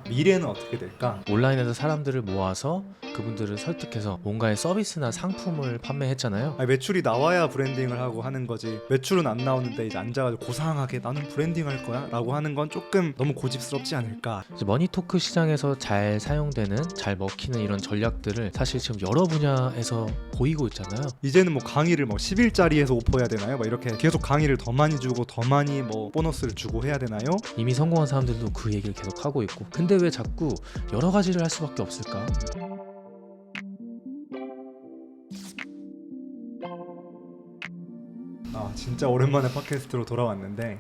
미래는 어떻게 될까? 온라인에서 사람들을 모아서 그분들을 설득해서 뭔가의 서비스나 상품을 판매했잖아요. 아니, 매출이 나와야 브랜딩을 하고 하는 거지. 매출은 안 나오는데 이제 앉아가지고 고상하게 나는 브랜딩 할 거야 라고 하는 건 조금 너무 고집스럽지 않을까. 이제 머니토크 시장에서 잘 사용되는, 잘 먹히는 이런 전략들을 사실 지금 여러 분야에서 보이고 있잖아요. 이제는 뭐 강의를 뭐 10일짜리에서 오퍼해야 되나요? 막 이렇게 계속 강의를 더 많이 주고 더 많이 뭐 보너스를 주고 해야 되나요? 이미 성공한 사람들도 그 얘기를 계속 하고 있고, 근데 왜 자꾸 여러 가지를 할 수밖에 없을까? 진짜 오랜만에 팟캐스트로 돌아왔는데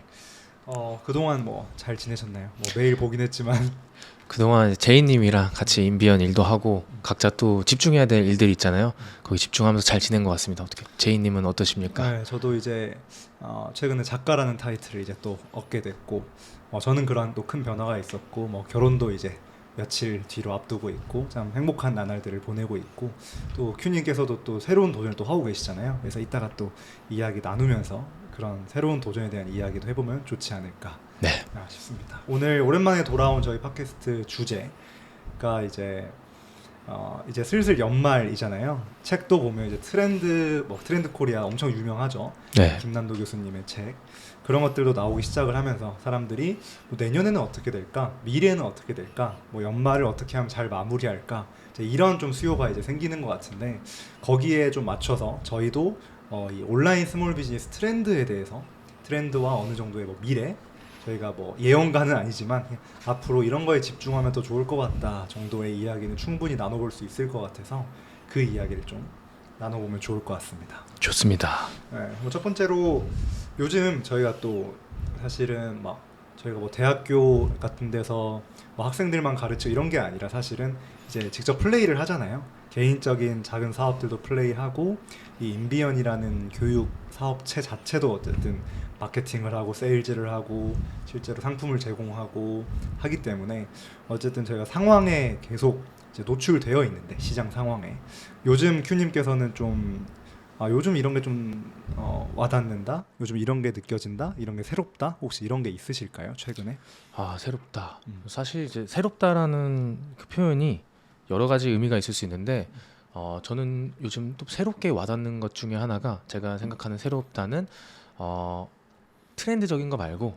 그동안 뭐 잘 지내셨나요? 뭐 매일 보긴 했지만 그동안 제이님이랑 같이 인비언 일도 하고 각자 또 집중해야 될 일들이 있잖아요. 거기 집중하면서 잘 지낸 것 같습니다. 어떻게 제이님은 어떠십니까? 네, 저도 이제 최근에 작가라는 타이틀을 이제 또 얻게 됐고 저는 그러한 또 큰 변화가 있었고 뭐 결혼도 이제 며칠 뒤로 앞두고 있고 참 행복한 나날들을 보내고 있고 또 큐님께서도 또 새로운 도전을 또 하고 계시잖아요. 그래서 이따가 또 이야기 나누면서 그런 새로운 도전에 대한 이야기도 해보면 좋지 않을까 네. 싶습니다. 오늘 오랜만에 돌아온 저희 팟캐스트 주제가 이제 슬슬 연말이잖아요. 책도 보면 이제 트렌드 코리아 엄청 유명하죠. 네. 김난도 교수님의 책 그런 것들도 나오기 시작을 하면서 사람들이 뭐 내년에는 어떻게 될까, 미래는 어떻게 될까, 뭐 연말을 어떻게 하면 잘 마무리할까, 이제 이런 좀 수요가 이제 생기는 것 같은데 거기에 좀 맞춰서 저희도 이 온라인 스몰 비즈니스 트렌드에 대해서 트렌드와 어느 정도의 뭐 미래 저희가 뭐 예언가는 아니지만 앞으로 이런 거에 집중하면 더 좋을 것 같다 정도의 이야기는 충분히 나눠볼 수 있을 것 같아서 그 이야기를 좀 나눠보면 좋을 것 같습니다. 좋습니다. 네, 뭐 첫 번째로 요즘 저희가 또 사실은 막 저희가 뭐 대학교 같은 데서 뭐 학생들만 가르쳐 이런 게 아니라 사실은 이제 직접 플레이를 하잖아요. 개인적인 작은 사업들도 플레이하고 이 인비언이라는 교육 사업체 자체도 어쨌든 마케팅을 하고 세일즈를 하고 실제로 상품을 제공하고 하기 때문에 어쨌든 저희가 상황에 계속 이제 노출되어 있는데 시장 상황에 요즘 큐님께서는 좀 요즘 이런 게 좀 와닿는다? 요즘 이런 게 느껴진다? 이런 게 새롭다? 혹시 이런 게 있으실까요? 최근에? 새롭다. 사실 이제 새롭다라는 그 표현이 여러 가지 의미가 있을 수 있는데 저는 요즘 또 새롭게 와닿는 것 중에 하나가 제가 생각하는 새롭다는 트렌드적인 거 말고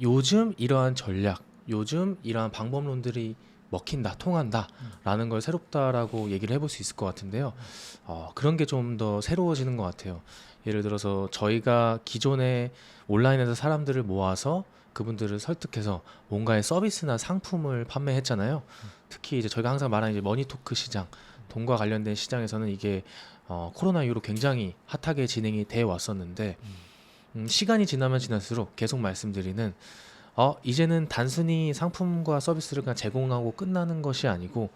요즘 이러한 전략, 요즘 이러한 방법론들이 먹힌다, 통한다 라는 걸 새롭다라고 얘기를 해볼 수 있을 것 같은데요. 그런 게 좀 더 새로워지는 것 같아요. 예를 들어서 저희가 기존에 온라인에서 사람들을 모아서 그분들을 설득해서 뭔가의 서비스나 상품을 판매했잖아요. 특히 이제 저희가 항상 말하는 이제 머니토크 시장, 돈과 관련된 시장에서는 이게 코로나 이후로 굉장히 핫하게 진행이 돼 왔었는데 시간이 지나면 지날수록 계속 말씀드리는 이제는 단순히 상품과 서비스를 그냥 제공하고 끝나는 것이 아니고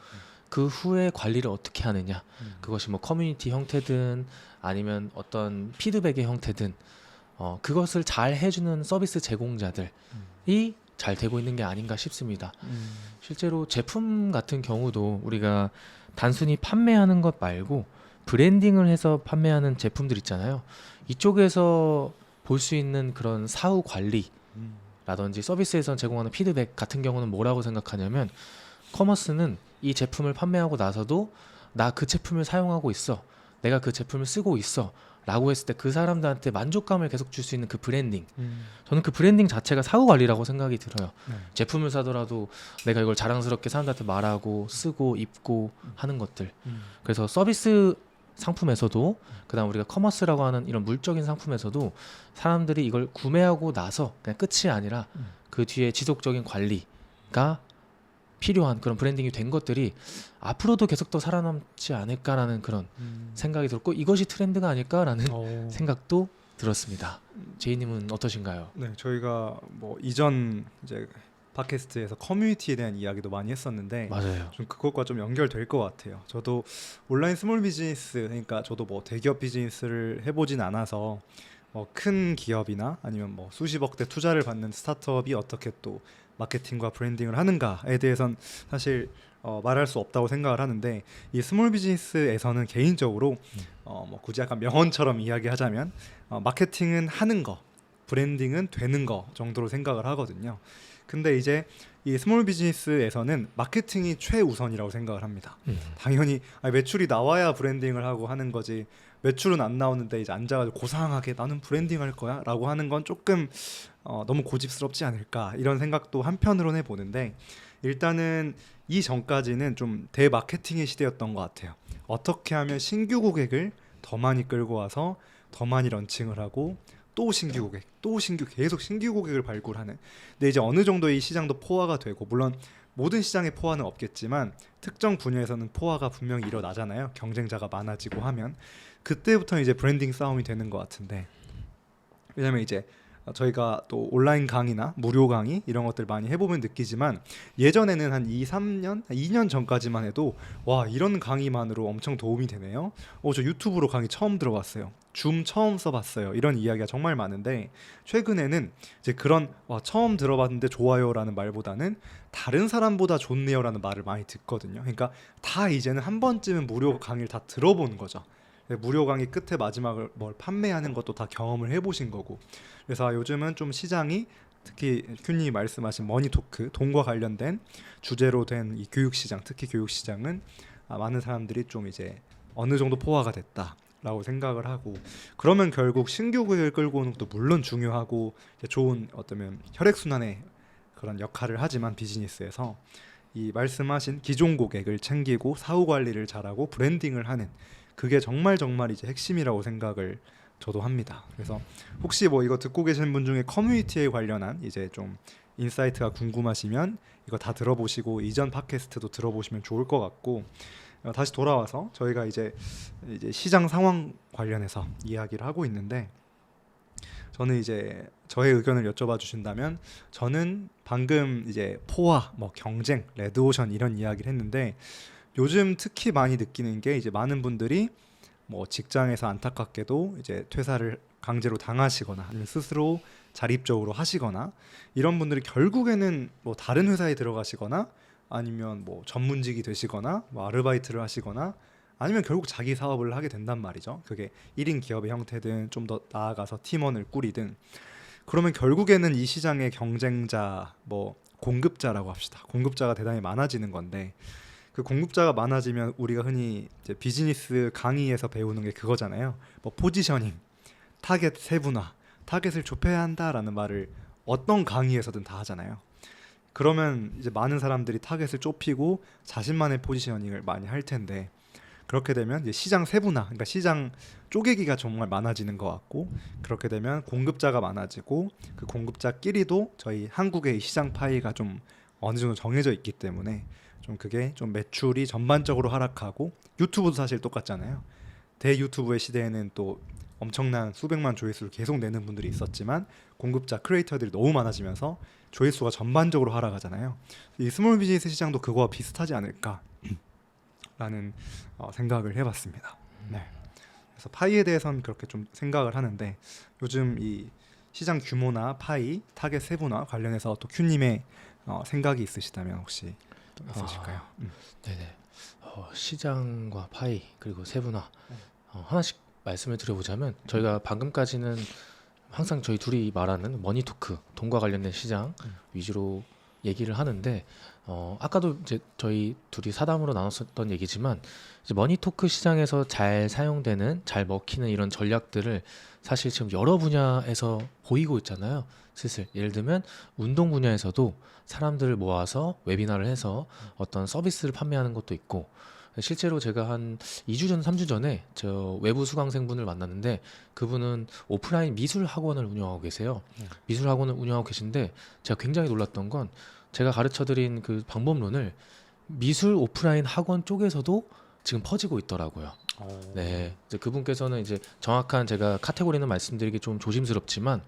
그 후에 관리를 어떻게 하느냐, 그것이 뭐 커뮤니티 형태든 아니면 어떤 피드백의 형태든 그것을 잘 해주는 서비스 제공자들이 잘 되고 있는 게 아닌가 싶습니다. 실제로 제품 같은 경우도 우리가 단순히 판매하는 것 말고 브랜딩을 해서 판매하는 제품들 있잖아요. 이쪽에서 볼 수 있는 그런 사후 관리라든지 서비스에서 제공하는 피드백 같은 경우는 뭐라고 생각하냐면, 커머스는 이 제품을 판매하고 나서도 나 그 제품을 사용하고 있어, 내가 그 제품을 쓰고 있어 라고 했을 때 그 사람들한테 만족감을 계속 줄 수 있는 그 브랜딩, 저는 그 브랜딩 자체가 사후 관리라고 생각이 들어요. 제품을 사더라도 내가 이걸 자랑스럽게 사람들한테 말하고 쓰고 입고 하는 것들. 그래서 서비스 상품에서도, 그다음 우리가 커머스라고 하는 이런 물적인 상품에서도 사람들이 이걸 구매하고 나서 그냥 끝이 아니라 그 뒤에 지속적인 관리가 필요한 그런 브랜딩이 된 것들이 앞으로도 계속 더 살아남지 않을까라는 그런 생각이 들었고, 이것이 트렌드가 아닐까라는 생각도 들었습니다. 제이님은 어떠신가요? 네, 저희가 뭐 이전 이제 팟캐스트에서 커뮤니티에 대한 이야기도 많이 했었는데 맞아요. 좀 그것과 좀 연결될 것 같아요. 저도 온라인 스몰 비즈니스, 그러니까 저도 뭐 대기업 비즈니스를 해보진 않아서 큰 기업이나 아니면 뭐 수십억대 투자를 받는 스타트업이 어떻게 또 마케팅과 브랜딩을 하는가에 대해선 사실 말할 수 없다고 생각을 하는데, 이 스몰 비즈니스에서는 개인적으로 뭐 굳이 약간 명언처럼 이야기하자면 마케팅은 하는 거, 브랜딩은 되는 거 정도로 생각을 하거든요. 근데 이제 이 스몰 비즈니스에서는 마케팅이 최우선이라고 생각을 합니다. 당연히 매출이 나와야 브랜딩을 하고 하는 거지. 매출은 안 나오는데 이제 앉아가지고 고상하게 나는 브랜딩할 거야라고 하는 건 조금 너무 고집스럽지 않을까 이런 생각도 한편으로는 해보는데 일단은 이 전까지는 좀 대마케팅의 시대였던 것 같아요. 어떻게 하면 신규 고객을 더 많이 끌고 와서 더 많이 런칭을 하고 또 신규 고객, 또 계속 신규 고객을 발굴하는. 근데 이제 어느 정도 이 시장도 포화가 되고 물론 모든 시장에 포화는 없겠지만 특정 분야에서는 포화가 분명히 일어나잖아요. 경쟁자가 많아지고 하면 그때부터 이제 브랜딩 싸움이 되는 것 같은데 왜냐면 이제 저희가 또 온라인 강의나 무료 강의 이런 것들 많이 해보면 느끼지만 예전에는 한 2년 전까지만 해도 와 이런 강의만으로 엄청 도움이 되네요. 저 유튜브로 강의 처음 들어봤어요. 줌 처음 써봤어요. 이런 이야기가 정말 많은데 최근에는 이제 그런 와 처음 들어봤는데 좋아요라는 말보다는 다른 사람보다 좋네요라는 말을 많이 듣거든요. 그러니까 다 이제는 한 번쯤은 무료 강의를 다 들어본 거죠. 무료 강의 끝에 마지막을 뭘 판매하는 것도 다 경험을 해보신 거고 그래서 요즘은 좀 시장이 특히 큐님이 말씀하신 머니토크 돈과 관련된 주제로 된 이 교육시장 특히 교육시장은 많은 사람들이 좀 이제 어느 정도 포화가 됐다라고 생각을 하고 그러면 결국 신규 고객을 끌고 오는 것도 물론 중요하고 좋은 어쩌면 혈액순환의 그런 역할을 하지만 비즈니스에서 이 말씀하신 기존 고객을 챙기고 사후 관리를 잘하고 브랜딩을 하는 그게 정말 이제 핵심이라고 생각을 저도 합니다. 그래서 혹시 뭐 이거 듣고 계신 분 중에 커뮤니티에 관련한 이제 좀 인사이트가 궁금하시면 이거 다 들어보시고 이전 팟캐스트도 들어보시면 좋을 것 같고 다시 돌아와서 저희가 이제 시장 상황 관련해서 이야기를 하고 있는데 저는 이제 저의 의견을 여쭤봐 주신다면 저는 방금 이제 포화, 뭐 경쟁, 레드오션 이런 이야기를 했는데 요즘 특히 많이 느끼는 게 이제 많은 분들이 뭐 직장에서 안타깝게도 이제 퇴사를 강제로 당하시거나 아니면 스스로 자립적으로 하시거나 이런 분들이 결국에는 뭐 다른 회사에 들어가시거나 아니면 뭐 전문직이 되시거나 뭐 아르바이트를 하시거나 아니면 결국 자기 사업을 하게 된단 말이죠. 그게 1인 기업의 형태든 좀 더 나아가서 팀원을 꾸리든 그러면 결국에는 이 시장의 경쟁자 뭐 공급자라고 합시다. 공급자가 대단히 많아지는 건데 그 공급자가 많아지면 우리가 흔히 이제 비즈니스 강의에서 배우는 게 그거잖아요. 뭐 포지셔닝, 타겟 세분화, 타겟을 좁혀야 한다라는 말을 어떤 강의에서든 다 하잖아요. 그러면 이제 많은 사람들이 타겟을 좁히고 자신만의 포지셔닝을 많이 할 텐데 그렇게 되면 이제 시장 세분화, 그러니까 시장 쪼개기가 정말 많아지는 것 같고 그렇게 되면 공급자가 많아지고 그 공급자끼리도 저희 한국의 시장 파이가 좀 어느 정도 정해져 있기 때문에 좀 그게 좀 매출이 전반적으로 하락하고 유튜브도 사실 똑같잖아요. 대유튜브의 시대에는 또 엄청난 수백만 조회수를 계속 내는 분들이 있었지만 공급자 크리에이터들이 너무 많아지면서 조회수가 전반적으로 하락하잖아요. 이 스몰 비즈니스 시장도 그거와 비슷하지 않을까라는 생각을 해봤습니다. 네. 그래서 파이에 대해서는 그렇게 좀 생각을 하는데 요즘 이 시장 규모나 파이, 타겟 세분화 관련해서 또 큐님의 생각이 있으시다면 혹시 또 있으실까요? 네네. 시장과 파이 그리고 세분화 하나씩 말씀을 드려보자면 저희가 방금까지는 항상 저희 둘이 말하는 머니토크 돈과 관련된 시장 위주로 얘기를 하는데 아까도 이제 저희 둘이 사담으로 나눴었던 얘기지만 이제 머니토크 시장에서 잘 사용되는 잘 먹히는 이런 전략들을 사실 지금 여러 분야에서 보이고 있잖아요. 슬슬 예를 들면 운동 분야에서도 사람들을 모아서 웨비나를 해서 어떤 서비스를 판매하는 것도 있고 실제로 제가 한 2주 전, 3주 전에 저 외부 수강생분을 만났는데 그분은 오프라인 미술 학원을 운영하고 계세요. 미술 학원을 운영하고 계신데 제가 굉장히 놀랐던 건 제가 가르쳐드린 그 방법론을 미술 오프라인 학원 쪽에서도 지금 퍼지고 있더라고요. 네, 이제 그분께서는 이제 정확한 제가 카테고리는 말씀드리기 좀 조심스럽지만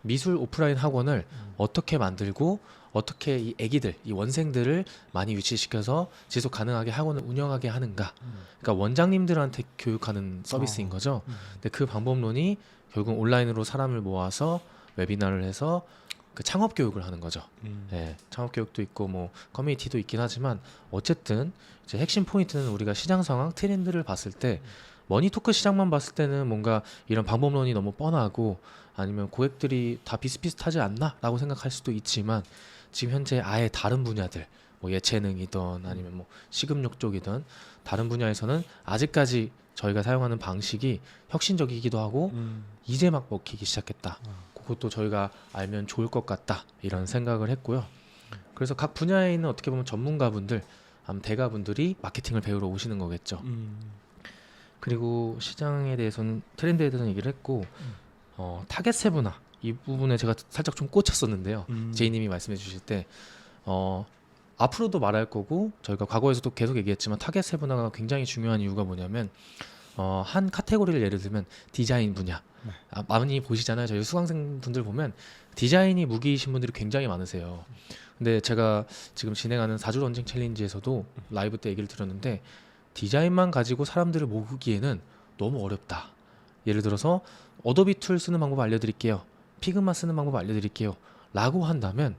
미술 오프라인 학원을 어떻게 만들고 어떻게 이 애기들, 이 원생들을 많이 유치시켜서 지속 가능하게 학원을 운영하게 하는가. 그러니까 원장님들한테 교육하는 서비스인 거죠. 근데 그 방법론이 결국 온라인으로 사람을 모아서 웨비나를 해서 그 창업 교육을 하는 거죠. 네, 창업 교육도 있고 뭐 커뮤니티도 있긴 하지만 어쨌든 이제 핵심 포인트는 우리가 시장 상황 트렌드를 봤을 때 머니토크 시장만 봤을 때는 뭔가 이런 방법론이 너무 뻔하고 아니면 고객들이 다 비슷비슷하지 않나 라고 생각할 수도 있지만 지금 현재 아예 다른 분야들 뭐 예체능이든 아니면 뭐 식음욕 쪽이든 다른 분야에서는 아직까지 저희가 사용하는 방식이 혁신적이기도 하고 이제 막 먹히기 시작했다. 그것도 저희가 알면 좋을 것 같다 이런 생각을 했고요. 그래서 각 분야에 있는 어떻게 보면 전문가분들, 대가분들이 마케팅을 배우러 오시는 거겠죠. 그리고 시장에 대해서는 트렌드에 대해서는 얘기를 했고 타겟 세분화 이 부분에 제가 살짝 좀 꽂혔었는데요. 제이님이 말씀해 주실 때 앞으로도 말할 거고 저희가 과거에서도 계속 얘기했지만 타겟 세분화가 굉장히 중요한 이유가 뭐냐면 한 카테고리를 예를 들면 디자인 분야 많이 보시잖아요. 저희 수강생 분들 보면 디자인이 무기이신 분들이 굉장히 많으세요. 근데 제가 지금 진행하는 4주 런칭 챌린지에서도 라이브 때 얘기를 드렸는데 디자인만 가지고 사람들을 모으기에는 너무 어렵다. 예를 들어서 어도비 툴 쓰는 방법 알려드릴게요. 피그마 쓰는 방법 알려드릴게요. 라고 한다면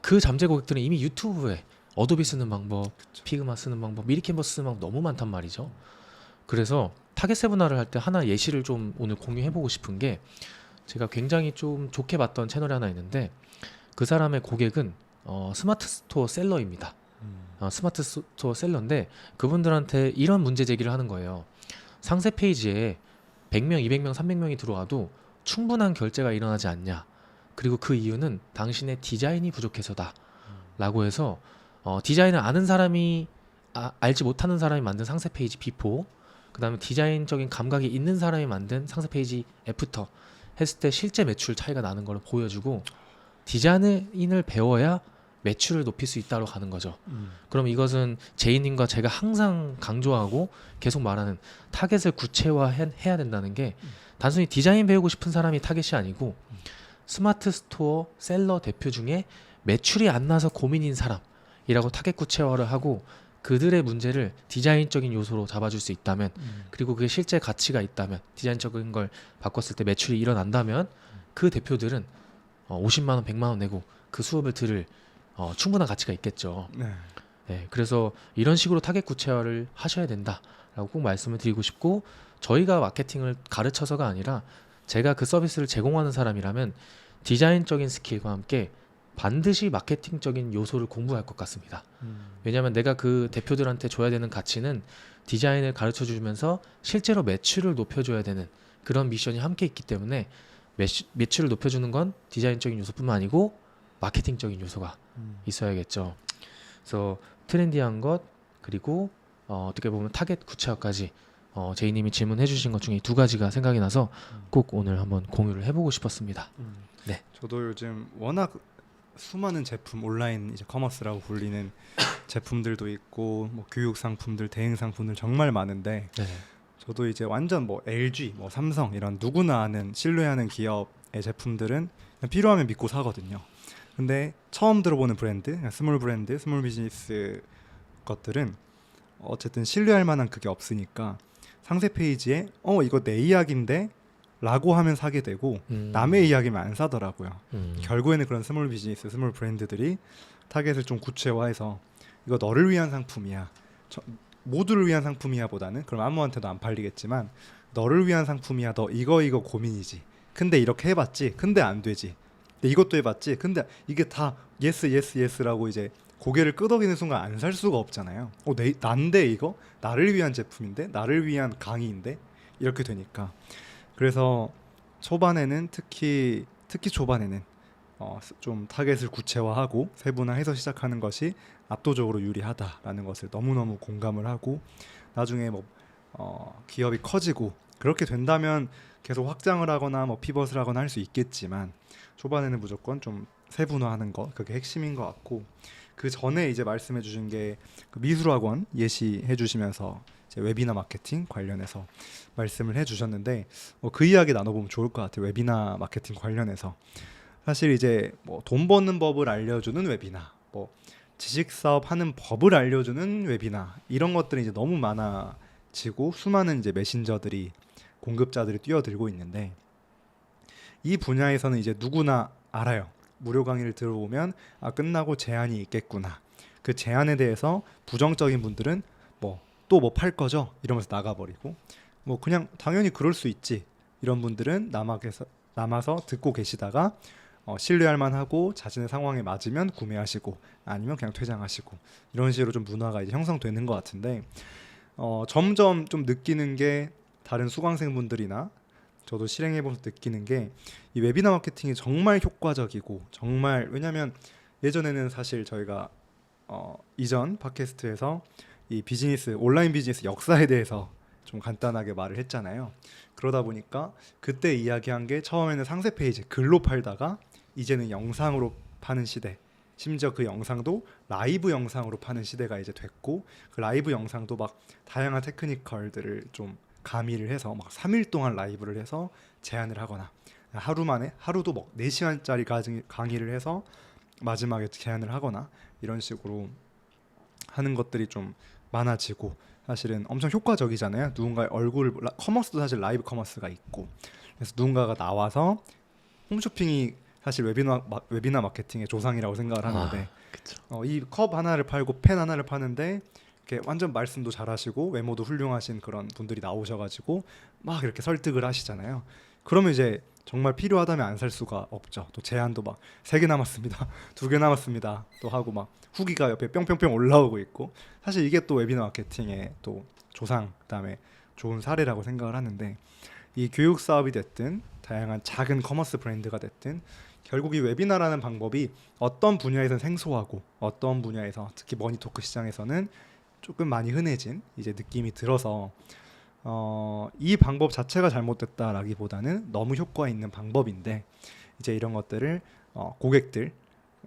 그 잠재 고객들은 이미 유튜브에 어도비 쓰는 방법, 피그마 쓰는 방법, 미리 캔버스 쓰는 방법 너무 많단 말이죠. 그래서 타겟 세분화를 할 때 하나 예시를 좀 오늘 공유해보고 싶은 게 제가 굉장히 좀 좋게 봤던 채널이 하나 있는데 그 사람의 고객은 스마트 스토어 셀러입니다. 스마트 스토어 셀러인데 그분들한테 이런 문제 제기를 하는 거예요. 상세 페이지에 100명, 200명, 300명이 들어와도 충분한 결제가 일어나지 않냐. 그리고 그 이유는 당신의 디자인이 부족해서다. 라고 해서 디자인을 아는 사람이 알지 못하는 사람이 만든 상세 페이지 비포, 그 다음에 디자인적인 감각이 있는 사람이 만든 상세 페이지 애프터 했을 때 실제 매출 차이가 나는 걸 보여주고 디자인을 배워야 매출을 높일 수 있다고 가는 거죠. 그럼 이것은 제이님과 제가 항상 강조하고 계속 말하는 타겟을 구체화해야 된다는 게 단순히 디자인 배우고 싶은 사람이 타겟이 아니고 스마트 스토어 셀러 대표 중에 매출이 안 나서 고민인 사람이라고 타겟 구체화를 하고 그들의 문제를 디자인적인 요소로 잡아줄 수 있다면 그리고 그게 실제 가치가 있다면 디자인적인 걸 바꿨을 때 매출이 일어난다면 그 대표들은 50만 원, 100만 원 내고 그 수업을 들을 충분한 가치가 있겠죠. 네, 그래서 이런 식으로 타겟 구체화를 하셔야 된다라고 꼭 말씀을 드리고 싶고 저희가 마케팅을 가르쳐서가 아니라 제가 그 서비스를 제공하는 사람이라면 디자인적인 스킬과 함께 반드시 마케팅적인 요소를 공부할 것 같습니다. 왜냐하면 내가 그 대표들한테 줘야 되는 가치는 디자인을 가르쳐 주면서 실제로 매출을 높여줘야 되는 그런 미션이 함께 있기 때문에 매출을 높여주는 건 디자인적인 요소뿐만 아니고 마케팅적인 요소가 있어야겠죠. 그래서 트렌디한 것 그리고 어떻게 보면 타겟 구체화까지 제이님이 질문해 주신 것 중에 두 가지가 생각이 나서 꼭 오늘 한번 공유를 해보고 싶었습니다. 네. 저도 요즘 워낙 수많은 제품 온라인 이제 커머스라고 불리는 제품들도 있고 뭐 교육 상품들, 대행 상품들 정말 많은데 네. 저도 이제 완전 뭐 LG, 뭐 삼성 이런 누구나 아는 신뢰하는 기업의 제품들은 그냥 필요하면 믿고 사거든요. 근데 처음 들어보는 브랜드, 스몰 브랜드, 스몰 비즈니스 것들은 어쨌든 신뢰할 만한 그게 없으니까 상세 페이지에 이거 내 이야기인데 라고 하면 사게 되고 남의 이야기면 안 사더라고요. 결국에는 그런 스몰 비즈니스, 스몰 브랜드들이 타겟을 좀 구체화해서 이거 너를 위한 상품이야, 모두를 위한 상품이야 보다는 그럼 아무한테도 안 팔리겠지만 너를 위한 상품이야, 너 이거 고민이지, 근데 이렇게 해봤지 근데 안 되지, 근데 이것도 해봤지 근데 이게 다 예스라고 이제 고개를 끄덕이는 순간 안 살 수가 없잖아요. 난데 이거? 나를 위한 제품인데? 나를 위한 강의인데? 이렇게 되니까 그래서 초반에는 특히 초반에는 좀 타겟을 구체화하고 세분화해서 시작하는 것이 압도적으로 유리하다라는 것을 너무너무 공감을 하고 나중에 뭐 기업이 커지고 그렇게 된다면 계속 확장을 하거나 뭐 피벗을 하거나 할 수 있겠지만 초반에는 무조건 좀 세분화하는 것 그게 핵심인 것 같고 그 전에 이제 말씀해 주신 게 그 미술학원 예시해 주시면서 이제 웨비나 마케팅 관련해서 말씀을 해 주셨는데 그 이야기 나눠보면 좋을 것 같아요. 웨비나 마케팅 관련해서 사실 이제 뭐 돈 버는 법을 알려주는 웨비나, 뭐 지식 사업 하는 법을 알려주는 웨비나 이런 것들이 이제 너무 많아지고 수많은 이제 메신저들이 공급자들이 뛰어들고 있는데 이 분야에서는 이제 누구나 알아요. 무료 강의를 들어보면 끝나고 제한이 있겠구나. 그 제한에 대해서 부정적인 분들은 또 뭐 팔 거죠? 이러면서 나가버리고 뭐 그냥 당연히 그럴 수 있지. 이런 분들은 남아서 듣고 계시다가 신뢰할 만하고 자신의 상황에 맞으면 구매하시고 아니면 그냥 퇴장하시고 이런 식으로 좀 문화가 이제 형성되는 것 같은데 점점 좀 느끼는 게 다른 수강생분들이나 저도 실행해보면서 느끼는 게 이 웨비나 마케팅이 정말 효과적이고 정말 왜냐하면 예전에는 사실 저희가 이전 팟캐스트에서 이 비즈니스 온라인 비즈니스 역사에 대해서 좀 간단하게 말을 했잖아요. 그러다 보니까 그때 이야기한 게 처음에는 상세 페이지 글로 팔다가 이제는 영상으로 파는 시대, 심지어 그 영상도 라이브 영상으로 파는 시대가 이제 됐고 그 라이브 영상도 막 다양한 테크니컬들을 좀 가미를 해서 막 3일 동안 라이브를 해서 제안을 하거나 하루 만에 하루도 막 4시간짜리 강의를 해서 마지막에 제안을 하거나 이런 식으로 하는 것들이 좀 많아지고 사실은 엄청 효과적이잖아요. 누군가의 얼굴 커머스도 사실 라이브 커머스가 있고 그래서 누군가가 나와서 홈쇼핑이 사실 웨비나 마케팅의 조상이라고 생각을 하는데 이 컵 하나를 팔고 펜 하나를 파는데 이렇게 완전 말씀도 잘하시고 외모도 훌륭하신 그런 분들이 나오셔가지고 막 이렇게 설득을 하시잖아요. 그러면 이제 정말 필요하다면 안 살 수가 없죠. 또 제안도 막 3개 남았습니다. 2개 남았습니다. 또 하고 막 후기가 옆에 뿅뿅뿅 올라오고 있고 사실 이게 또 웨비나 마케팅의 또 조상 그다음에 좋은 사례라고 생각을 하는데 이 교육 사업이 됐든 다양한 작은 커머스 브랜드가 됐든 결국 이 웨비나라는 방법이 어떤 분야에서는 생소하고 어떤 분야에서 특히 머니토크 시장에서는 조금 많이 흔해진 이제 느낌이 들어서 이 방법 자체가 잘못됐다라기보다는 너무 효과 있는 방법인데 이제 이런 것들을 고객들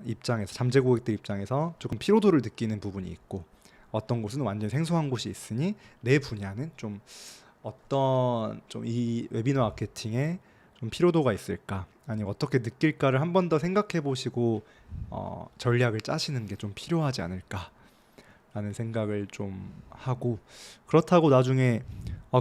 입장에서 잠재 고객들 입장에서 조금 피로도를 느끼는 부분이 있고 어떤 곳은 완전 생소한 곳이 있으니 내 분야는 좀 어떤 좀 이 웨비너 마케팅에 좀 피로도가 있을까 아니면 어떻게 느낄까를 한 번 더 생각해 보시고 전략을 짜시는 게 좀 필요하지 않을까 라는 생각을 좀 하고 그렇다고 나중에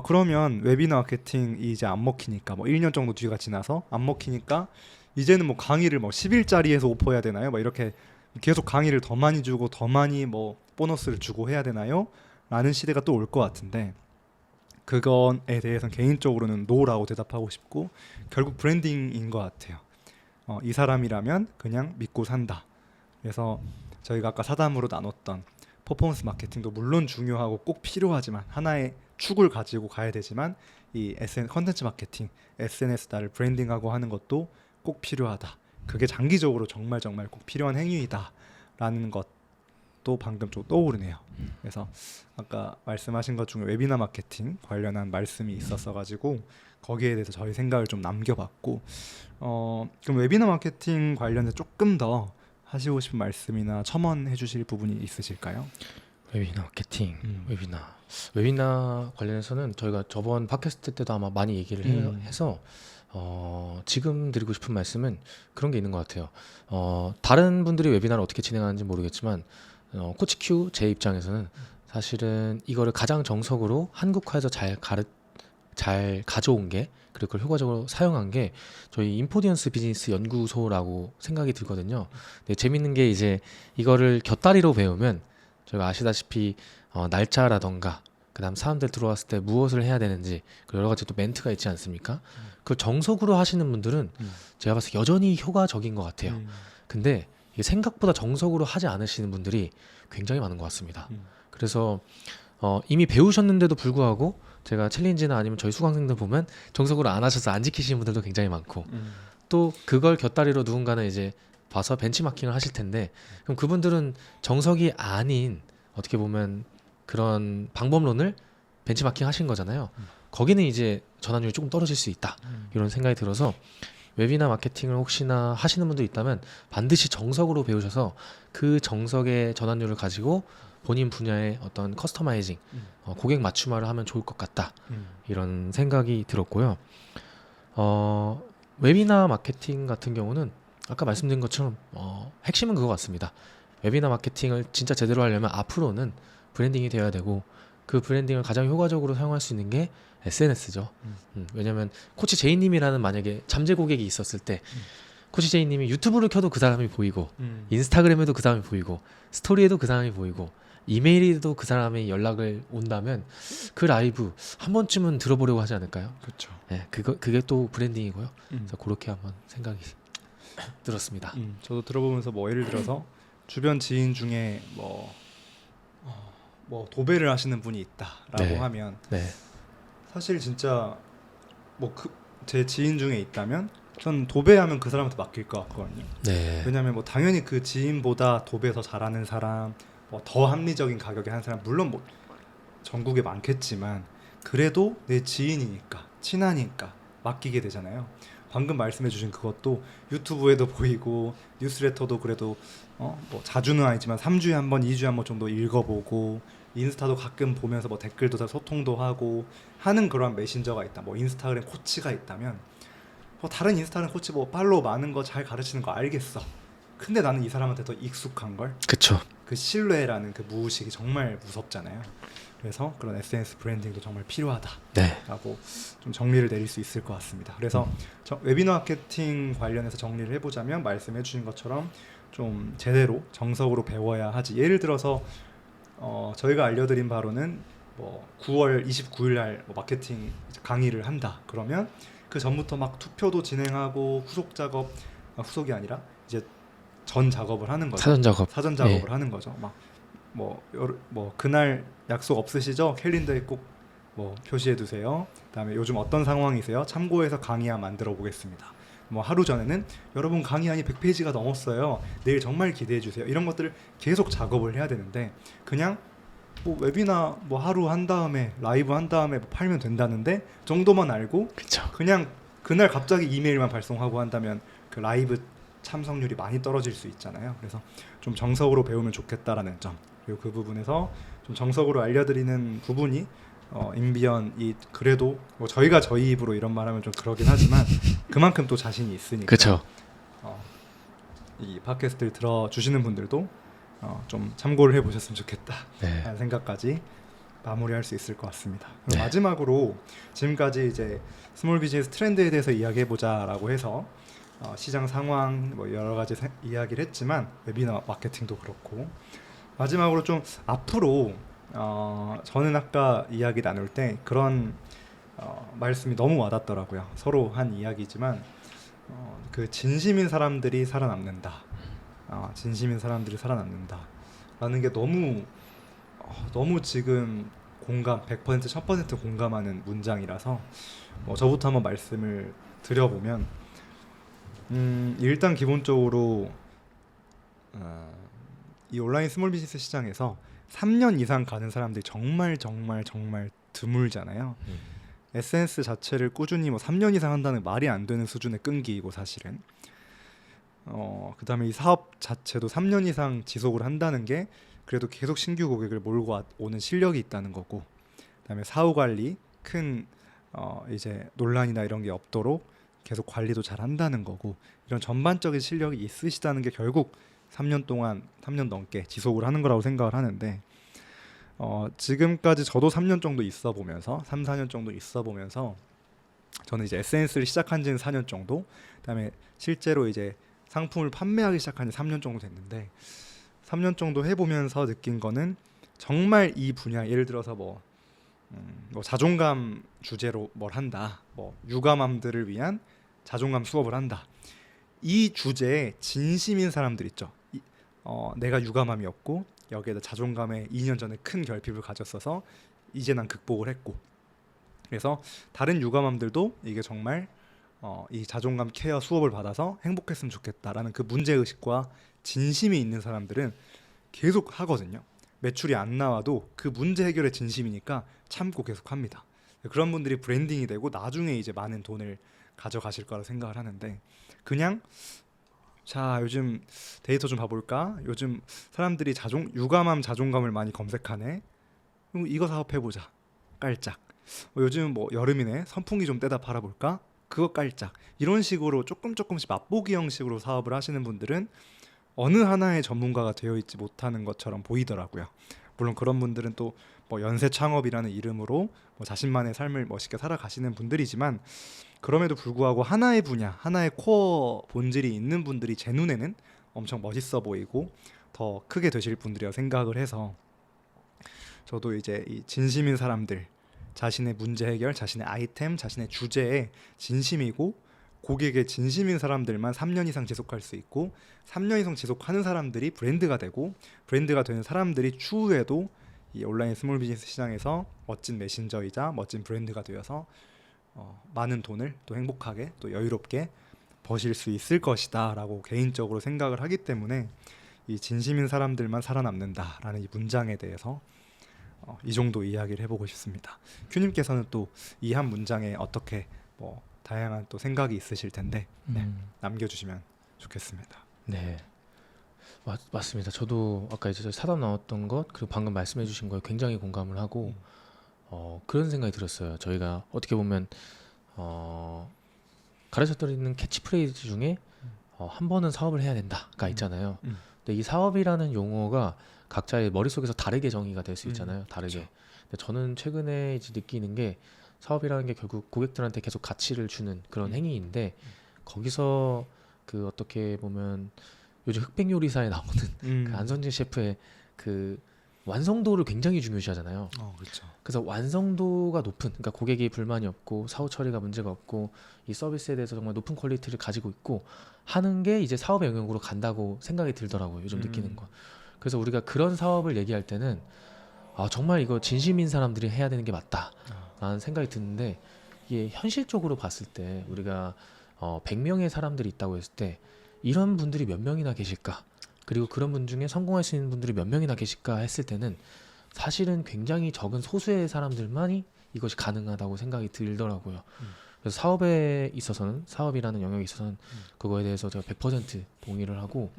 그러면 웨비너 마케팅이 이제 안 먹히니까 뭐 1년 정도 뒤가 지나서 안 먹히니까 이제는 뭐 강의를 뭐 10일짜리에서 오퍼해야 되나요? 뭐 이렇게 계속 강의를 더 많이 주고 더 많이 뭐 보너스를 주고 해야 되나요? 라는 시대가 또 올 것 같은데 그거에 대해서는 개인적으로는 노라고 대답하고 싶고 결국 브랜딩인 것 같아요. 이 사람이라면 그냥 믿고 산다. 그래서 저희가 아까 사담으로 나눴던 퍼포먼스 마케팅도 물론 중요하고 꼭 필요하지만 하나의 축을 가지고 가야 되지만 이 컨텐츠 마케팅, SNS 나를 브랜딩하고 하는 것도 꼭 필요하다. 그게 장기적으로 정말 꼭 필요한 행위이다 라는 것도 방금 좀 떠오르네요. 그래서 아까 말씀하신 것 중에 웨비나 마케팅 관련한 말씀이 있었어 가지고 거기에 대해서 저희 생각을 좀 남겨봤고 그럼 웨비나 마케팅 관련해서 조금 더 하시고 싶은 말씀이나 첨언해 주실 부분이 있으실까요? 웨비나 마케팅, 웨비나 관련해서는 저희가 저번 팟캐스트 때도 아마 많이 얘기를 해서 지금 드리고 싶은 말씀은 그런 게 있는 것 같아요. 다른 분들이 웨비나를 어떻게 진행하는지 모르겠지만 코치큐 제 입장에서는 사실은 이거를 가장 정석으로 한국화해서 잘 가져온 게 그리고 그걸 효과적으로 사용한 게 저희 인포디언스 비즈니스 연구소라고 생각이 들거든요. 근데 재밌는 게 이제 이거를 곁다리로 배우면 저희가 아시다시피 날짜라던가 그다음 사람들 들어왔을 때 무엇을 해야 되는지 그 여러 가지 또 멘트가 있지 않습니까? 그걸 정석으로 하시는 분들은 제가 봤을 때 여전히 효과적인 것 같아요. 근데 이게 생각보다 정석으로 하지 않으시는 분들이 굉장히 많은 것 같습니다. 그래서 이미 배우셨는데도 불구하고 제가 챌린지나 아니면 저희 수강생들 보면 정석으로 안 하셔서 안 지키시는 분들도 굉장히 많고 또 그걸 곁다리로 누군가는 이제 봐서 벤치마킹을 하실 텐데 그럼 그분들은 정석이 아닌 어떻게 보면 그런 방법론을 벤치마킹 하신 거잖아요. 거기는 이제 전환율이 조금 떨어질 수 있다 이런 생각이 들어서 웨비나 마케팅을 혹시나 하시는 분도 있다면 반드시 정석으로 배우셔서 그 정석의 전환율을 가지고 본인 분야의 어떤 커스터마이징 고객 맞춤화를 하면 좋을 것 같다 이런 생각이 들었고요. 웨비나 마케팅 같은 경우는 아까 말씀드린 것처럼 핵심은 그거 같습니다. 웨비나 마케팅을 진짜 제대로 하려면 앞으로는 브랜딩이 되어야 되고 그 브랜딩을 가장 효과적으로 사용할 수 있는 게 SNS죠. 왜냐하면 코치 제이님이라는 만약에 잠재 고객이 있었을 때 코치 제이님이 유튜브를 켜도 그 사람이 보이고 인스타그램에도 그 사람이 보이고 스토리에도 그 사람이 보이고 이메일에도 그 사람의 연락을 온다면 그 라이브 한 번쯤은 들어보려고 하지 않을까요? 그렇죠. 네, 그게 또 브랜딩이고요. 그래서 그렇게 한번 생각이 들었습니다. 저도 들어보면서 뭐 예를 들어서 주변 지인 중에 뭐 도배를 하시는 분이 있다라고 네. 하면 네. 사실 진짜 뭐 제 지인 중에 있다면 전 도배하면 그 사람한테 맡길 것 같거든요. 네. 왜냐하면 뭐 당연히 그 지인보다 도배 더 잘하는 사람, 뭐 더 합리적인 가격에 하는 사람 물론 뭐 전국에 많겠지만 그래도 내 지인이니까 친하니까 맡기게 되잖아요. 방금 말씀해주신 그것도 유튜브에도 보이고 뉴스레터도 그래도 뭐 자주는 아니지만 3주에 한 번, 2주에 한 번 정도 읽어보고 인스타도 가끔 보면서 뭐 댓글도 다 소통도 하고 하는 그런 메신저가 있다. 뭐 인스타그램 코치가 있다면 뭐 다른 인스타그램 코치 뭐 팔로우 많은 거 잘 가르치는 거 알겠어. 근데 나는 이 사람한테 더 익숙한 걸 그쵸. 그 신뢰라는 그 무의식이 정말 무섭잖아요. 그래서 그런 SNS 브랜딩도 정말 필요하다라고 네. 좀 정리를 내릴 수 있을 것 같습니다. 그래서 웨비너 마케팅 관련해서 정리를 해보자면 말씀해 주신 것처럼 좀 제대로 정석으로 배워야 하지. 예를 들어서 저희가 알려드린 바로는 뭐 9월 29일 날 뭐 마케팅 강의를 한다. 그러면 그 전부터 막 투표도 진행하고 후속 작업, 후속이 아니라 이제 전 작업을 하는 거죠. 사전 작업. 사전 작업을 예. 하는 거죠. 막 뭐 그날 약속 없으시죠? 캘린더에 꼭 뭐 표시해 두세요. 그다음에 요즘 어떤 상황이세요? 참고해서 강의안 만들어 보겠습니다. 뭐 하루 전에는 여러분 강의안이 100페이지가 넘었어요. 내일 정말 기대해 주세요. 이런 것들을 계속 작업을 해야 되는데 그냥 뭐 웨비나 뭐 하루 한 다음에 라이브 한 다음에 뭐 팔면 된다는데 정도만 알고 그쵸. 그냥 그날 갑자기 이메일만 발송하고 한다면 그 라이브 참석률이 많이 떨어질 수 있잖아요. 그래서 좀 정석으로 배우면 좋겠다라는 점, 그리고 그 부분에서 좀 정석으로 알려드리는 부분이 인비언이 그래도 뭐 저희가 저희 입으로 이런 말하면 좀 그러긴 하지만 그만큼 또 자신이 있으니까 그쵸. 이 팟캐스트를 들어주시는 분들도 좀 참고를 해보셨으면 좋겠다 네. 라는 생각까지 마무리할 수 있을 것 같습니다. 네. 마지막으로 지금까지 이제 스몰 비즈니스 트렌드에 대해서 이야기해보자라고 해서 시장 상황 뭐 여러 가지 이야기를 했지만 웨비너 마케팅도 그렇고 마지막으로 좀 앞으로 저는 아까 이야기 나눌 때 그런 말씀이 너무 와닿더라고요. 서로 한 이야기지만 그 진심인 사람들이 살아남는다. 진심인 사람들이 살아남는다. 라는 게 너무 지금 공감 100% 1000% 공감하는 문장이라서 저부터 한번 말씀을 드려보면 일단 기본적으로 이 온라인 스몰 비즈니스 시장에서 3년 이상 가는 사람들이 정말 드물잖아요. SNS 자체를 꾸준히 뭐 3년 이상 한다는 말이 안 되는 수준의 끈기이고 사실은 그 다음에 이 사업 자체도 3년 이상 지속을 한다는 게 그래도 계속 신규 고객을 몰고 오는 실력이 있다는 거고, 그 다음에 사후 관리 큰 이제 논란이나 이런 게 없도록 계속 관리도 잘 한다는 거고, 이런 전반적인 실력이 있으시다는 게 결국 3년 동안 3년 넘게 지속을 하는 거라고 생각을 하는데 지금까지 저도 3년 정도 있어 보면서 3, 4년 정도 있어 보면서 저는 이제 SNS를 시작한 지는 4년 정도, 그다음에 실제로 이제 상품을 판매하기 시작한 지 3년 정도 됐는데 3년 정도 해보면서 느낀 거는 정말 이 분야, 예를 들어서 뭐 자존감 주제로 뭘 한다, 뭐 육아맘들을 위한 자존감 수업을 한다, 이 주제에 진심인 사람들 있죠. 내가 육아맘이었고 여기에다 자존감에 2년 전에 큰 결핍을 가졌어서 이제 난 극복을 했고, 그래서 다른 육아맘들도 이게 정말 이 자존감 케어 수업을 받아서 행복했으면 좋겠다라는 그 문제의식과 진심이 있는 사람들은 계속 하거든요. 매출이 안 나와도 그 문제 해결에 진심이니까 참고 계속 합니다. 그런 분들이 브랜딩이 되고 나중에 이제 많은 돈을 가져가실 거라 생각을 하는데, 그냥 자 요즘 데이터 좀 봐볼까, 요즘 사람들이 육아맘 자존감을 많이 검색하네, 그럼 이거 사업해보자 깔짝, 요즘 뭐 여름이네 선풍기 좀 떼다 팔아볼까, 그거 깔짝, 이런 식으로 조금씩 맛보기 형식으로 사업을 하시는 분들은 어느 하나의 전문가가 되어 있지 못하는 것처럼 보이더라고요. 물론 그런 분들은 또 뭐 연쇄 창업이라는 이름으로 뭐 자신만의 삶을 멋있게 살아가시는 분들이지만, 그럼에도 불구하고 하나의 분야, 하나의 코어 본질이 있는 분들이 제 눈에는 엄청 멋있어 보이고 더 크게 되실 분들이라 생각을 해서, 저도 이제 이 진심인 사람들, 자신의 문제 해결, 자신의 아이템, 자신의 주제에 진심이고 고객의 진심인 사람들만 3년 이상 지속할 수 있고 3년 이상 지속하는 사람들이 브랜드가 되고 브랜드가 되는 사람들이 추후에도 이 온라인 스몰 비즈니스 시장에서 멋진 메신저이자 멋진 브랜드가 되어서 많은 돈을 또 행복하게 또 여유롭게 버실 수 있을 것이다 라고 개인적으로 생각을 하기 때문에 이 진심인 사람들만 살아남는다 라는 이 문장에 대해서 이 정도 이야기를 해보고 싶습니다. 큐님께서는 또 이 한 문장에 어떻게 뭐 다양한 또 생각이 있으실 텐데 남겨주시면 좋겠습니다. 네. 맞습니다. 저도 아까 이제 사담 나왔던 것 그리고 방금 말씀해주신 거에 굉장히 공감을 하고 그런 생각이 들었어요. 저희가 어떻게 보면 가르쳐드리는 캐치프레이즈 중에 한 번은 사업을 해야 된다가 있잖아요. 근데 이 사업이라는 용어가 각자의 머릿속에서 다르게 정의가 될 수 있잖아요. 다르게. 그렇죠. 근데 저는 최근에 이제 느끼는 게 사업이라는 게 결국 고객들한테 계속 가치를 주는 그런 행위인데 거기서 그 어떻게 보면 요즘 흑백 요리사에 나오는 그 안선진 셰프의 그 완성도를 굉장히 중요시하잖아요. 그렇죠. 그래서 완성도가 높은, 그러니까 고객이 불만이 없고 사후 처리가 문제가 없고 이 서비스에 대해서 정말 높은 퀄리티를 가지고 있고 하는 게 이제 사업의 영역으로 간다고 생각이 들더라고요. 요즘 느끼는 거. 그래서 우리가 그런 사업을 얘기할 때는 정말 이거 진심인 사람들이 해야 되는 게 맞다라는 생각이 드는데 이게 현실적으로 봤을 때 우리가 100명의 사람들이 있다고 했을 때 이런 분들이 몇 명이나 계실까? 그리고 그런 분 중에 성공할 수 있는 분들이 몇 명이나 계실까 했을 때는 사실은 굉장히 적은 소수의 사람들만이 이것이 가능하다고 생각이 들더라고요. 그래서 사업에 있어서는 사업이라는 영역에 있어서는 그거에 대해서 제가 100% 동의를 하고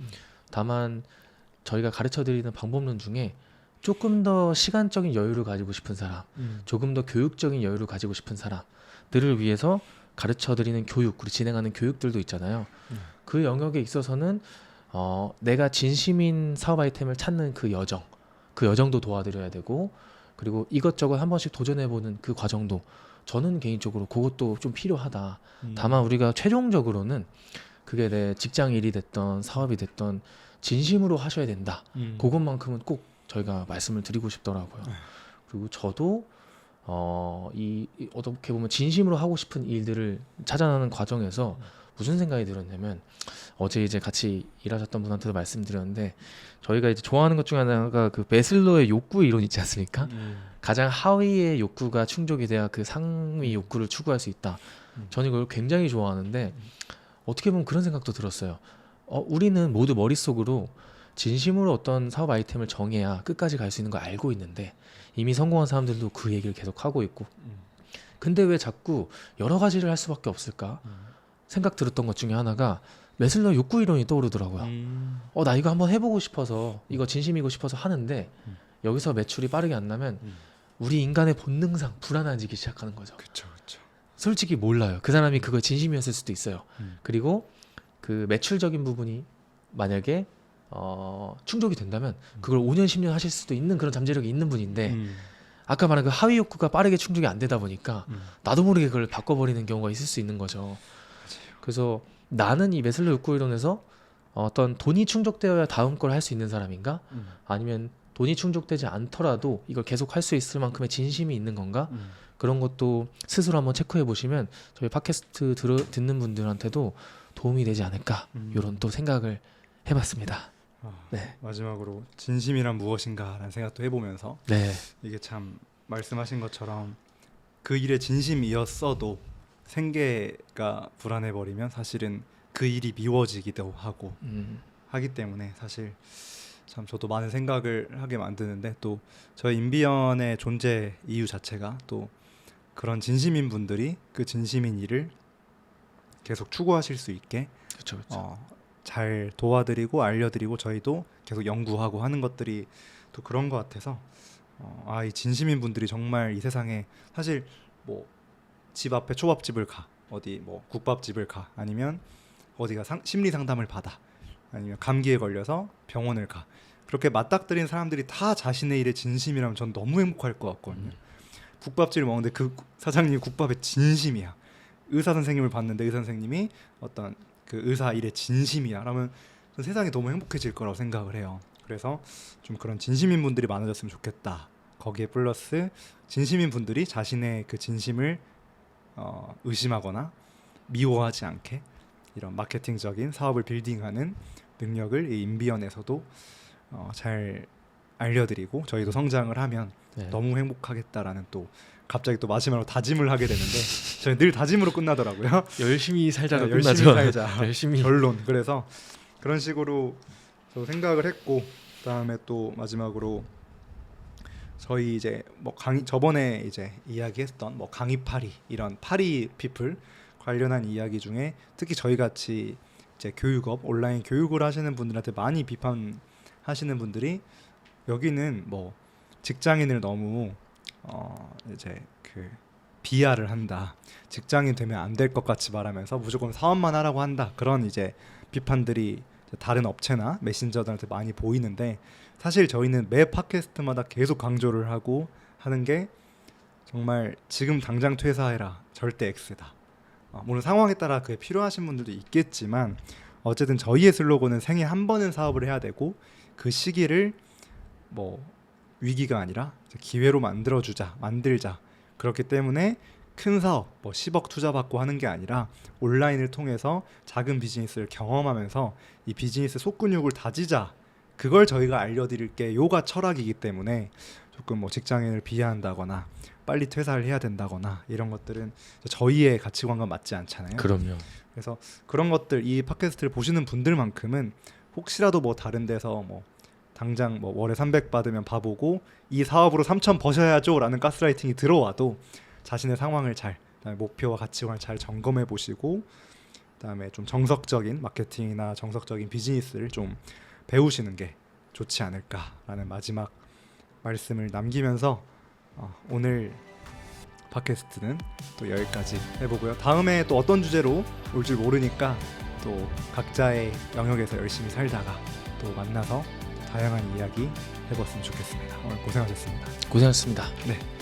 다만 저희가 가르쳐드리는 방법론 중에 조금 더 시간적인 여유를 가지고 싶은 사람, 조금 더 교육적인 여유를 가지고 싶은 사람들을 위해서 가르쳐드리는 교육, 그리고 진행하는 교육들도 있잖아요. 그 영역에 있어서는 내가 진심인 사업 아이템을 찾는 그 여정도 도와드려야 되고 그리고 이것저것 한 번씩 도전해보는 그 과정도 저는 개인적으로 그것도 좀 필요하다. 다만 우리가 최종적으로는 그게 내 직장 일이 됐던 사업이 됐던 진심으로 하셔야 된다. 그것만큼은 꼭 저희가 말씀을 드리고 싶더라고요. 그리고 저도 어떻게 보면 진심으로 하고 싶은 일들을 찾아나는 과정에서 무슨 생각이 들었냐면 어제 이제 같이 일하셨던 분한테도 말씀드렸는데 저희가 이제 좋아하는 것 중에 하나가 그 매슬로의 욕구 이론 있지 않습니까? 가장 하위의 욕구가 충족이 돼야 그 상위 욕구를 추구할 수 있다. 저는 이걸 굉장히 좋아하는데 어떻게 보면 그런 생각도 들었어요. 우리는 모두 머릿속으로 진심으로 어떤 사업 아이템을 정해야 끝까지 갈 수 있는 걸 알고 있는데 이미 성공한 사람들도 그 얘기를 계속 하고 있고 근데 왜 자꾸 여러 가지를 할 수밖에 없을까? 생각 들었던 것 중에 하나가 매슬러 욕구 이론이 떠오르더라고요. 나 이거 한번 해보고 싶어서 이거 진심이고 싶어서 하는데 여기서 매출이 빠르게 안 나면 우리 인간의 본능상 불안해지기 시작하는 거죠. 그렇죠, 그렇죠. 솔직히 몰라요. 그 사람이 그거 진심이었을 수도 있어요. 그리고 그 매출적인 부분이 만약에 충족이 된다면 그걸 5년 10년 하실 수도 있는 그런 잠재력이 있는 분인데 아까 말한 그 하위 욕구가 빠르게 충족이 안 되다 보니까 나도 모르게 그걸 바꿔버리는 경우가 있을 수 있는 거죠. 그래서 나는 이 매슬로 욕구 이론에서 어떤 돈이 충족되어야 다음 걸 할 수 있는 사람인가? 아니면 돈이 충족되지 않더라도 이걸 계속 할 수 있을 만큼의 진심이 있는 건가? 그런 것도 스스로 한번 체크해 보시면 저희 팟캐스트 듣는 분들한테도 도움이 되지 않을까 이런 또 생각을 해봤습니다. 네. 마지막으로 진심이란 무엇인가라는 생각도 해보면서 네. 이게 참 말씀하신 것처럼 그 일에 진심이었어도 생계가 불안해버리면 사실은 그 일이 미워지기도 하고 하기 때문에 사실 참 저도 많은 생각을 하게 만드는데 또 저희 인비언의 존재 이유 자체가 또 그런 진심인 분들이 그 진심인 일을 계속 추구하실 수 있게 그렇죠. 잘 도와드리고 알려드리고 저희도 계속 연구하고 하는 것들이 또 그런 것 같아서 이 진심인 분들이 정말 이 세상에 사실 뭐 집 앞에 초밥집을 가 어디 뭐 국밥집을 가 아니면 어디가 심리 상담을 받아 아니면 감기에 걸려서 병원을 가 그렇게 맞닥뜨린 사람들이 다 자신의 일에 진심이라면 전 너무 행복할 것 같거든요. 국밥집을 먹는데 그 사장님이 국밥에 진심이야. 의사 선생님을 봤는데 의사 선생님이 어떤 그 의사 일에 진심이야 라면 전 세상이 너무 행복해질 거라고 생각을 해요. 그래서 좀 그런 진심인 분들이 많아졌으면 좋겠다. 거기에 플러스 진심인 분들이 자신의 그 진심을 의심하거나 미워하지 않게 이런 마케팅적인 사업을 빌딩하는 능력을 이 인비언에서도 잘 알려드리고 저희도 성장을 하면 네. 너무 행복하겠다라는 또 갑자기 또 마지막으로 다짐을 하게 되는데 저는 늘 다짐으로 끝나더라고요. 열심히 살자가 네, 열심히 끝나죠. 살자. 열심히. 결론. 그래서 그런 식으로 저 생각을 했고 그다음에 또 마지막으로 저희 이제 뭐 강의 저번에 이제 이야기했던 뭐 강의 파리 이런 파리 피플 관련한 이야기 중에 특히 저희 같이 이제 교육업 온라인 교육을 하시는 분들한테 많이 비판하시는 분들이 여기는 뭐 직장인을 너무 이제 그 비하를 한다. 직장인 되면 안 될 것 같이 말하면서 무조건 사업만 하라고 한다. 그런 이제 비판들이 다른 업체나 메신저들한테 많이 보이는데 사실 저희는 매 팟캐스트마다 계속 강조를 하고 하는 게 정말 지금 당장 퇴사해라. 절대 X다. 물론 상황에 따라 그게 필요하신 분들도 있겠지만 어쨌든 저희의 슬로건은 생애 한 번은 사업을 해야 되고 그 시기를 뭐 위기가 아니라 기회로 만들자. 그렇기 때문에 큰 사업, 뭐 10억 투자받고 하는 게 아니라 온라인을 통해서 작은 비즈니스를 경험하면서 이 비즈니스 속근육을 다지자. 그걸 저희가 알려드릴 게 요가 철학이기 때문에 조금 뭐 직장인을 비하한다거나 빨리 퇴사를 해야 된다거나 이런 것들은 저희의 가치관과 맞지 않잖아요. 그럼요. 그래서 그런 것들 이 팟캐스트를 보시는 분들만큼은 혹시라도 뭐 다른 데서 뭐 당장 뭐 월에 300 받으면 바보고 이 사업으로 3,000 버셔야죠 라는 가스라이팅이 들어와도 자신의 상황을 잘 그다음에 목표와 가치관을 잘 점검해 보시고 그다음에 좀 정석적인 마케팅이나 정석적인 비즈니스를 좀 배우시는 게 좋지 않을까라는 마지막 말씀을 남기면서 오늘 팟캐스트는 또 여기까지 해보고요. 다음에 또 어떤 주제로 올 줄 모르니까 또 각자의 영역에서 열심히 살다가 또 만나서 다양한 이야기 해봤으면 좋겠습니다. 오늘 고생하셨습니다. 고생하셨습니다. 네.